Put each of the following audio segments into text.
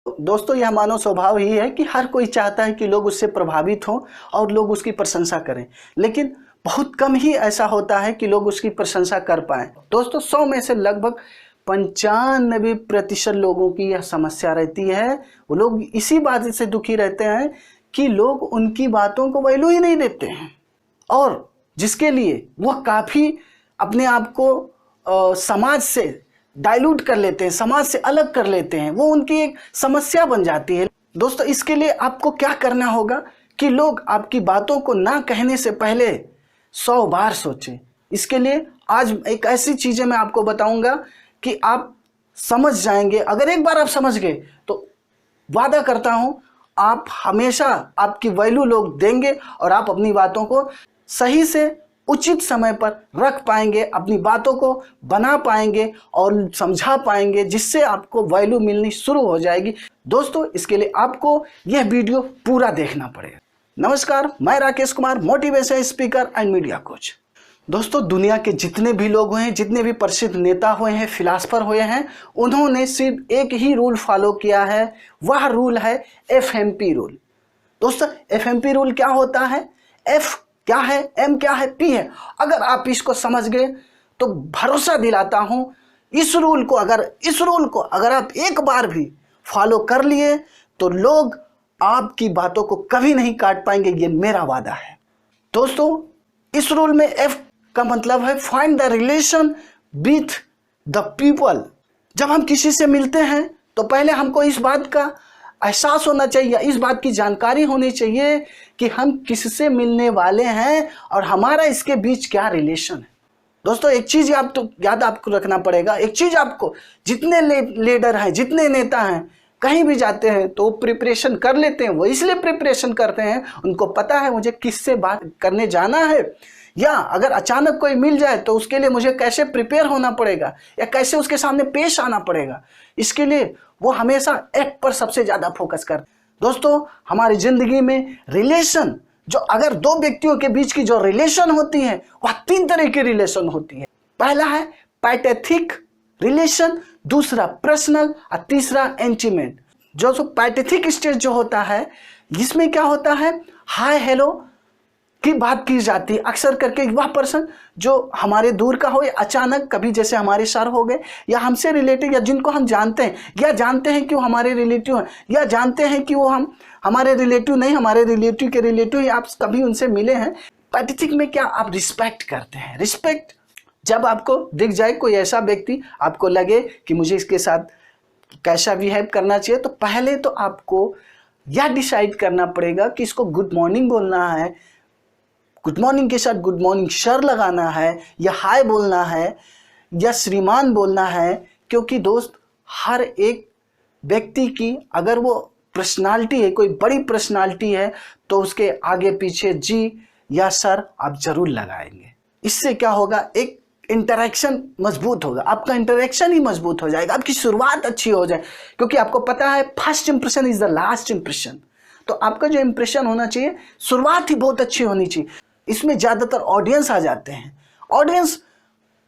दोस्तों, यह मानव स्वभाव ही है कि हर कोई चाहता है कि लोग उससे प्रभावित हों और लोग उसकी प्रशंसा करें, लेकिन बहुत कम ही ऐसा होता है कि लोग उसकी प्रशंसा कर पाएं। दोस्तों, 100 में से लगभग 95% लोगों की यह समस्या रहती है। वो लोग इसी बात से दुखी रहते हैं कि लोग उनकी बातों को वैल्यू ही नहीं देते हैं, और जिसके लिए वह काफ़ी अपने आप को समाज से डाइल्यूट कर लेते हैं, समाज से अलग कर लेते हैं। वो उनकी एक समस्या बन जाती है। दोस्तों, इसके लिए आपको क्या करना होगा कि लोग आपकी बातों को ना कहने से पहले 100 बार सोचें। इसके लिए आज एक ऐसी चीज़ें मैं आपको बताऊंगा कि आप समझ जाएंगे। अगर एक बार आप समझ गए तो वादा करता हूं, आप हमेशा आपकी वैल्यू लोग देंगे और आप अपनी बातों को सही से उचित समय पर रख पाएंगे, अपनी बातों को बना पाएंगे और समझा पाएंगे, जिससे आपको वैल्यू मिलनी शुरू हो जाएगी। दोस्तों, इसके लिए आपको यह वीडियो पूरा देखना पड़ेगा। नमस्कार, मैं Rakesh Kumar, motivation speaker and media coach. दोस्तों, दुनिया के जितने भी लोग हुए हैं, जितने भी प्रसिद्ध नेता हुए हैं, फिलासफर हुए हैं, उन्होंने सिर्फ एक ही रूल फॉलो किया है। वह रूल है FMP रूल। दोस्तों, FMP रूल क्या होता है? F क्या है, M क्या है, P है। अगर आप इसको समझ गए तो भरोसा दिलाता हूं, इस रूल को अगर आप एक बार भी फॉलो कर लिए तो लोग आपकी बातों को कभी नहीं काट पाएंगे। ये मेरा वादा है। दोस्तों, इस रूल में F का मतलब है find the relation with the people. जब हम किसी से मिलते हैं तो पहले हमको इस बात का एहसास होना चाहिए, इस बात की जानकारी होनी चाहिए कि हम किससे मिलने वाले हैं और हमारा इसके बीच क्या रिलेशन है। दोस्तों, एक चीज याद आपको रखना पड़ेगा। एक चीज आपको, जितने लीडर हैं, जितने नेता हैं, कहीं भी जाते हैं तो प्रिपरेशन कर लेते हैं। वो इसलिए प्रिपरेशन करते हैं, उनको पता है मुझे किससे बात करने जाना है, या अगर अचानक कोई मिल जाए तो उसके लिए मुझे कैसे प्रिपेयर होना पड़ेगा या कैसे उसके सामने पेश आना पड़ेगा। इसके लिए वो हमेशा एक पर सबसे ज्यादा फोकस करते हैं। दोस्तों, हमारी जिंदगी में रिलेशन, जो अगर दो व्यक्तियों के बीच की जो रिलेशन होती है, वह 3 तरह की रिलेशन होती है। पहला है पैथेटिक रिलेशन, दूसरा पर्सनल और तीसरा इंटीमेट। जो पैथेटिक स्टेज जो होता है, जिसमें क्या होता है, हाय हेलो की बात की जाती है। अक्सर करके वह पर्सन जो हमारे दूर का हो, या अचानक कभी जैसे हमारे सर हो गए, या हमसे रिलेटेड, या जिनको हम जानते हैं, या जानते हैं कि वो हमारे रिलेटिव हैं, या जानते हैं कि वो हमारे रिलेटिव नहीं, हमारे रिलेटिव के रिलेटिव, या आप कभी उनसे मिले हैं। पैथेटिक में क्या, आप रिस्पेक्ट करते हैं। रिस्पेक्ट, जब आपको दिख जाए कोई ऐसा व्यक्ति, आपको लगे कि मुझे इसके साथ कैसा बिहेव करना चाहिए, तो पहले तो आपको यह डिसाइड करना पड़ेगा कि इसको गुड मॉर्निंग बोलना है, गुड मॉर्निंग के साथ गुड मॉर्निंग सर लगाना है, या हाय बोलना है, या श्रीमान बोलना है। क्योंकि दोस्त, हर एक व्यक्ति की अगर वो पर्सनालिटी है, कोई बड़ी पर्सनालिटी है, तो उसके आगे पीछे जी या सर आप जरूर लगाएंगे। इससे क्या होगा, एक इंटरेक्शन मजबूत होगा, आपका इंटरेक्शन ही मजबूत हो जाएगा, आपकी शुरुआत अच्छी हो जाए। क्योंकि आपको पता है, first impression is the last impression. तो आपका जो इंप्रेशन होना चाहिए, शुरुआत ही बहुत अच्छी होनी चाहिए। इसमें ज्यादातर ऑडियंस आ जाते हैं। ऑडियंस,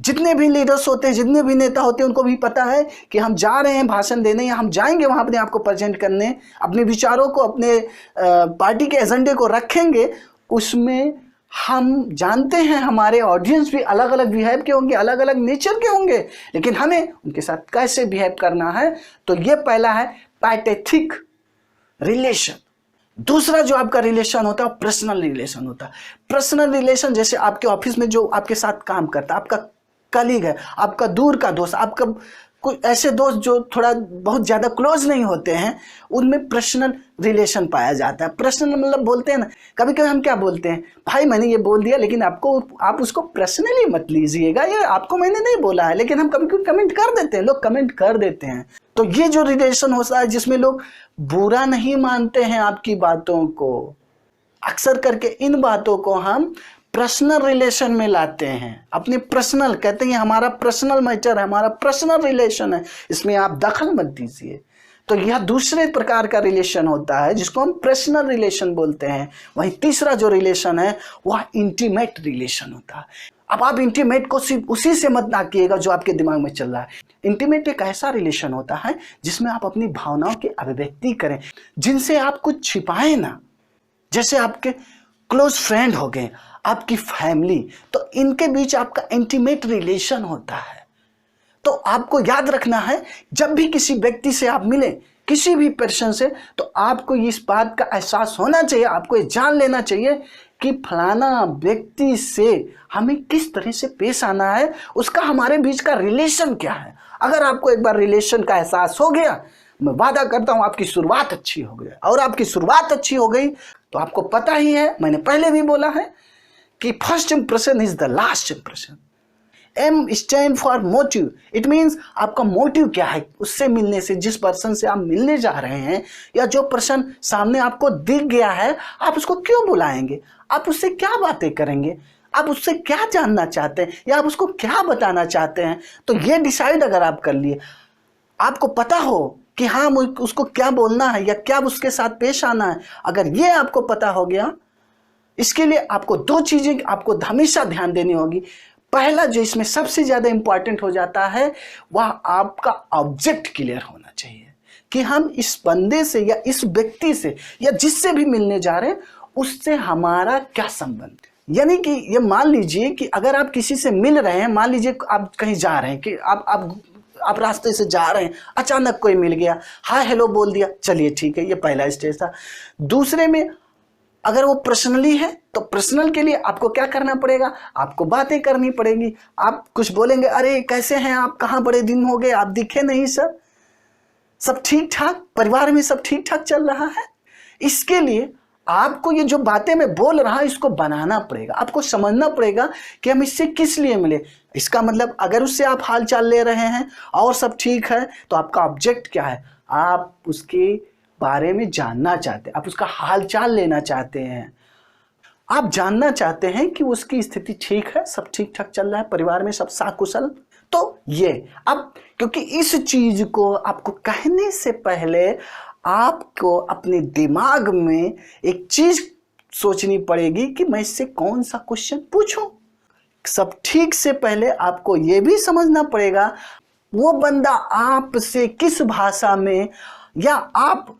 जितने भी लीडर्स होते हैं, जितने भी नेता होते हैं, उनको भी पता है कि हम जा रहे हैं भाषण देने, या हम जाएंगे वहां अपने आप को प्रेजेंट करने, अपने विचारों को, अपने पार्टी के एजेंडे को रखेंगे। उसमें हम जानते हैं हमारे ऑडियंस भी अलग अलग बिहेव के होंगे, अलग अलग नेचर के होंगे, लेकिन हमें उनके साथ कैसे बिहेव करना है। तो ये पहला है पैथेटिक रिलेशन। दूसरा जो आपका रिलेशन होता है, पर्सनल रिलेशन होता है। पर्सनल रिलेशन, जैसे आपके ऑफिस में जो आपके साथ काम करता है, आपका कलीग है, आपका दूर का दोस्त, आपका कोई ऐसे दोस्त जो थोड़ा बहुत ज़्यादा क्लोज नहीं होते हैं, उनमें पर्सनल रिलेशन पाया जाता है। पर्सनल मतलब बोलते हैं ना, कभी कभी हम क्या बोलते हैं, भाई मैंने ये बोल दिया, लेकिन आप उसको पर्सनली मत लीजिएगा, ये आपको मैंने नहीं बोला है, लेकिन हम कभी कभी कमेंट कर देते हैं, लोग कमेंट कर देते हैं। तो ये जो रिलेशन होता है, जिसमें लोग बुरा नहीं मानते हैं आपकी बातों को, अक्सर करके इन बातों को हम पर्सनल रिलेशन में लाते हैं। अपने पर्सनल, कहते हैं हमारा पर्सनल मैटर है, हमारा पर्सनल रिलेशन है, इसमें आप दखल मत दीजिए। तो यह दूसरे प्रकार का रिलेशन होता है, जिसको हम पर्सनल रिलेशन बोलते हैं। वहीं तीसरा जो रिलेशन है, वह इंटीमेट रिलेशन होता है। अब आप इंटीमेट को सिर्फ उसी से मत ना कीजिएगा जो आपके दिमाग में चल रहा है। इंटीमेट एक ऐसा रिलेशन होता है जिसमें आप अपनी भावनाओं की अभिव्यक्ति करें, जिनसे आप कुछ छिपाएं ना। जैसे आपके क्लोज फ्रेंड हो गए, आपकी फैमिली, तो इनके बीच आपका इंटीमेट रिलेशन होता है। तो आपको याद रखना है, जब भी किसी व्यक्ति से आप मिले, किसी भी पर्सन से, तो आपको इस बात का एहसास होना चाहिए, आपको ये जान लेना चाहिए कि फलाना व्यक्ति से हमें किस तरह से पेश आना है, उसका हमारे बीच का रिलेशन क्या है। अगर आपको एक बार रिलेशन का एहसास हो गया, मैं वादा करता हूं आपकी शुरुआत अच्छी हो गई। और आपकी शुरुआत अच्छी हो गई तो आपको पता ही है, मैंने पहले भी बोला है कि first impression is the last impression. M stand for motive. It means आपका मोटिव क्या है उससे मिलने से, जिस पर्सन से आप मिलने जा रहे हैं या जो पर्सन सामने आपको दिख गया है, आप उसको क्यों बुलाएंगे, आप उससे क्या बातें करेंगे, आप उससे क्या जानना चाहते हैं या आप उसको क्या बताना चाहते हैं। तो ये डिसाइड अगर आप कर लिए, आपको पता हो कि हाँ उसको क्या बोलना है या क्या उसके साथ पेश आना है, अगर ये आपको पता हो गया, इसके लिए आपको दो चीजें आपको हमेशा ध्यान देनी होगी। पहला जो इसमें सबसे ज्यादा इंपॉर्टेंट हो जाता है, वह आपका ऑब्जेक्ट क्लियर होना चाहिए कि हम इस बंदे से या इस व्यक्ति से या जिससे भी मिलने जा रहे हैं उससे हमारा क्या संबंध। यानी कि ये मान लीजिए कि अगर आप किसी से मिल रहे हैं, मान लीजिए आप कहीं जा रहे हैं कि आप रास्ते से जा रहे हैं, अचानक कोई मिल गया, हाय हेलो बोल दिया, चलिए ठीक है, ये पहला स्टेज था। दूसरे में अगर वो पर्सनली है तो पर्सनल के लिए आपको क्या करना पड़ेगा, आपको बातें करनी पड़ेगी। आप कुछ बोलेंगे, अरे कैसे हैं आप, कहाँ, बड़े दिन हो गए, आप दिखे नहीं सर, सब ठीक ठाक, परिवार में सब ठीक ठाक चल रहा है। इसके लिए आपको ये जो बातें मैं बोल रहा हूं इसको बनाना पड़ेगा, आपको समझना पड़ेगा कि हम इससे किस लिए मिले। इसका मतलब अगर उससे आप हाल चाल ले रहे हैं और सब ठीक है तो आपका ऑब्जेक्ट क्या है, आप उसके बारे में जानना चाहते हैं, आप उसका हाल चाल लेना चाहते हैं, आप जानना चाहते हैं कि उसकी स्थिति ठीक है, सब ठीक ठाक चल रहा है, परिवार में सब साकुशल। तो ये अब क्योंकि इस चीज को आपको कहने से पहले आपको अपने दिमाग में एक चीज सोचनी पड़ेगी कि मैं इससे कौन सा क्वेश्चन पूछूं। सब ठीक से पहले आपको यह भी समझना पड़ेगा वो बंदा आपसे किस भाषा में या आप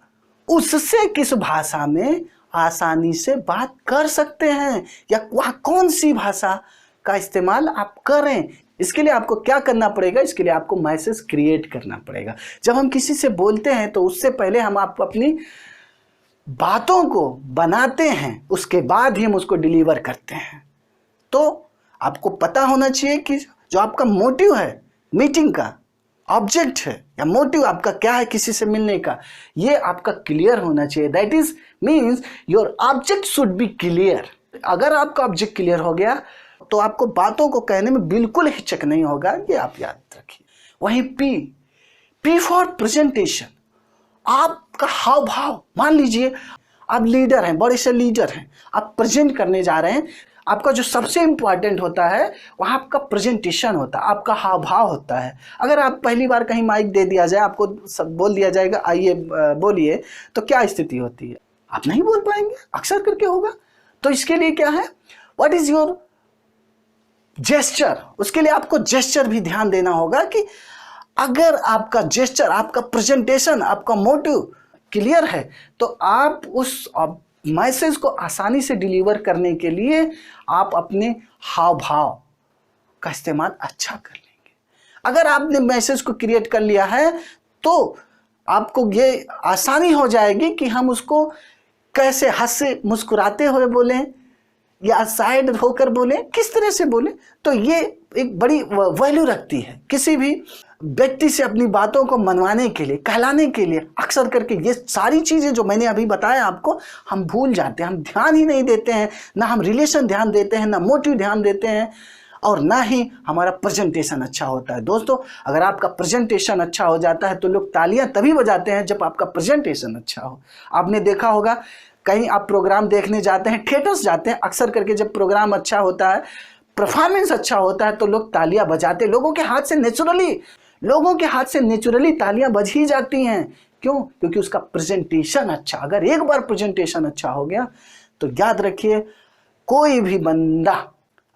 उससे किस भाषा में आसानी से बात कर सकते हैं या वह कौन सी भाषा का इस्तेमाल आप करें। इसके लिए आपको क्या करना पड़ेगा, इसके लिए आपको मैसेज क्रिएट करना पड़ेगा। जब हम किसी से बोलते हैं तो उससे पहले हम आप अपनी बातों को बनाते हैं, उसके बाद ही हम उसको डिलीवर करते हैं। तो आपको पता होना चाहिए कि जो आपका मोटिव है मीटिंग का, ऑब्जेक्ट है या मोटिव आपका क्या है किसी से मिलने का, ये आपका क्लियर होना चाहिए। That is means your object should be clear. अगर आपका ऑब्जेक्ट क्लियर हो गया तो आपको बातों को कहने में बिल्कुल हिचक नहीं होगा, ये आप याद रखिए। वहीं पी फॉर प्रेजेंटेशन, आपका हाव भाव। मान लीजिए आप लीडर हैं, बड़े से लीडर हैं, आप प्रेजेंट करने जा रहे हैं, आपका जो सबसे इंपॉर्टेंट होता है वह आपका प्रेजेंटेशन होता है, आपका हाव भाव होता है। अगर आप पहली बार कहीं माइक दे दिया जाए, आपको सब बोल दिया जाएगा आइए बोलिए, तो क्या स्थिति होती है, आप नहीं बोल पाएंगे, अक्सर करके होगा। तो इसके लिए क्या है, व्हाट इज योर जेस्चर, उसके लिए आपको जेस्चर भी ध्यान देना होगा कि अगर आपका जेस्चर, आपका प्रेजेंटेशन, आपका मोटिव क्लियर है तो आप उस मैसेज को आसानी से डिलीवर करने के लिए आप अपने हाव भाव का इस्तेमाल अच्छा कर लेंगे। अगर आपने मैसेज को क्रिएट कर लिया है तो आपको ये आसानी हो जाएगी कि हम उसको कैसे हंसे मुस्कुराते हुए बोलें या साइड होकर बोले, किस तरह से बोले। तो ये एक बड़ी वैल्यू रखती है किसी भी व्यक्ति से अपनी बातों को मनवाने के लिए, कहलाने के लिए। अक्सर करके ये सारी चीज़ें जो मैंने अभी बताया आपको, हम भूल जाते हैं, हम ध्यान ही नहीं देते हैं, ना हम रिलेशन ध्यान देते हैं, ना मोटिव ध्यान देते हैं, और ना ही हमारा प्रेजेंटेशन अच्छा होता है। दोस्तों, अगर आपका प्रेजेंटेशन अच्छा हो जाता है तो लोग तालियां तभी बजाते हैं जब आपका प्रेजेंटेशन अच्छा हो। आपने देखा होगा कहीं आप प्रोग्राम देखने जाते हैं, थिएटर्स जाते हैं, अक्सर करके जब प्रोग्राम अच्छा होता है, परफॉर्मेंस अच्छा होता है तो लोग तालियां बजाते हैं, लोगों के हाथ से नेचुरली तालियां बज ही जाती हैं। क्यों? क्योंकि उसका प्रेजेंटेशन अच्छा। अगर एक बार प्रेजेंटेशन अच्छा हो गया तो याद रखिए, कोई भी बंदा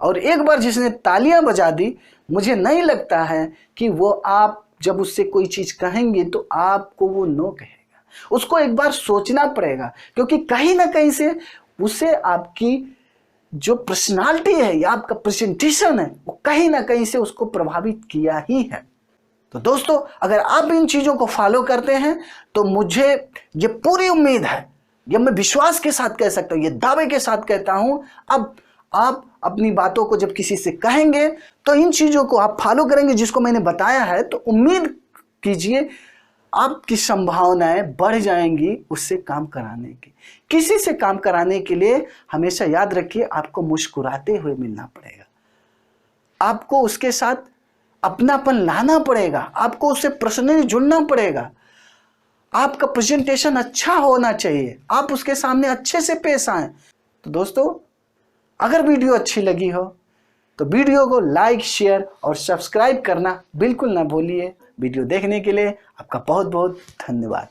और एक बार जिसने तालियां बजा दी, मुझे नहीं लगता है कि वो आप जब उससे कोई चीज कहेंगे तो आपको वो नो कहेगा। उसको एक बार सोचना पड़ेगा, क्योंकि कहीं ना कहीं से उसे आपकी जो पर्सनालिटी है या आपका प्रेजेंटेशन है वो कहीं ना कहीं से उसको प्रभावित किया ही है। तो दोस्तों, अगर आप इन चीजों को फॉलो करते हैं तो मुझे ये पूरी उम्मीद है, ये मैं विश्वास के साथ कह सकता हूं, ये दावे के साथ कहता हूं, अब आप अपनी बातों को जब किसी से कहेंगे तो इन चीजों को आप फॉलो करेंगे जिसको मैंने बताया है, तो उम्मीद कीजिए आपकी संभावनाएं बढ़ जाएंगी उससे काम कराने की। किसी से काम कराने के लिए हमेशा याद रखिए, आपको मुस्कुराते हुए मिलना पड़ेगा, आपको उसके साथ अपनापन लाना पड़ेगा, आपको उससे पर्सनली जुड़ना पड़ेगा, आपका प्रेजेंटेशन अच्छा होना चाहिए, आप उसके सामने अच्छे से पेश आए। तो दोस्तों, अगर वीडियो अच्छी लगी हो तो वीडियो को लाइक, शेयर और सब्सक्राइब करना बिल्कुल ना भूलिए। वीडियो देखने के लिए आपका बहुत बहुत धन्यवाद।